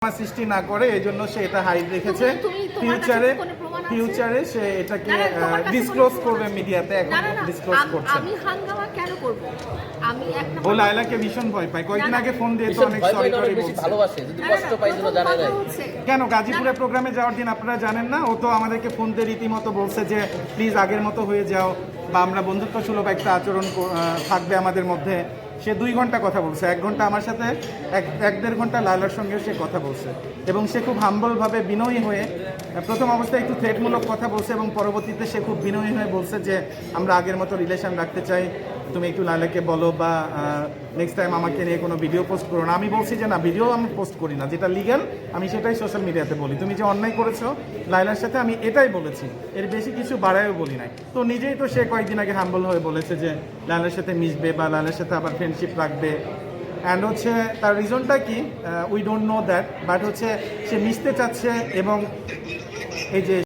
সৃষ্টি না করে এই জন্য সে এটা হাইড রেখেছে। ফিউচারে সে এটাকে ডিসক্লোজ করবে মিডিয়াতে, এখন ডিসক্লোজ করছে। আমি হাঙ্গামা কেন করব? আমি একটা ও লায়লাকে ভীষণ ভয় পায়, কয়েকদিন আগে ফোন দিয়ে তো অনেক সরি টরি বলছে। ভালোবাসে, যদি কষ্ট পাই জন্য জানে না কেন গাজীপুরে প্রোগ্রামে যাওয়ার দিন আপনারা জানেন না, ও তো আমাদেরকে ফোন দিয়ে রীতিমতো বলছে যে প্লিজ আগের মতো হয়ে যাও, বা আমরা বন্ধুত্ব সুলভ একটা আচরণ থাকবে আমাদের মধ্যে। সে 2 ঘন্টা কথা বলছে, 1 ঘন্টা আমার সাথে, 1-1.5 ঘন্টা লায়লার সঙ্গে সে কথা বলছে, এবং সে খুব হাম্বলভাবে বিনয়ী হয়ে প্রথম অবস্থায় একটু থ্রেটমূলক কথা বলছে, এবং পরবর্তীতে সে খুব বিনয়ী হয়ে বলছে যে আমরা আগের মতো রিলেশন রাখতে চাই, তুমি একটু লায়লাকে বলো, বা নেক্সট টাইম আমাকে নিয়ে কোনো ভিডিও পোস্ট করো না। আমি বলছি যে না, ভিডিও আমি পোস্ট করি না, যেটা লিগ্যাল আমি সেটাই সোশ্যাল মিডিয়াতে বলি। তুমি যে অন্যায় করেছো লায়লার সাথে আমি এটাই বলেছি, এর বেশি কিছু বাড়ায়ও বলি নাই। তো নিজেই তো সে কয়েকদিন আগে হাম্বল হয়ে বলেছে যে লায়লার সাথে মিশবে বা লায়লার সাথে আবার ফ্রেন্ডশিপ রাখবে। অ্যান্ড হচ্ছে তার রিজনটা কি we don't know that, but হচ্ছে সে মিশতে চাচ্ছে, এবং এই যে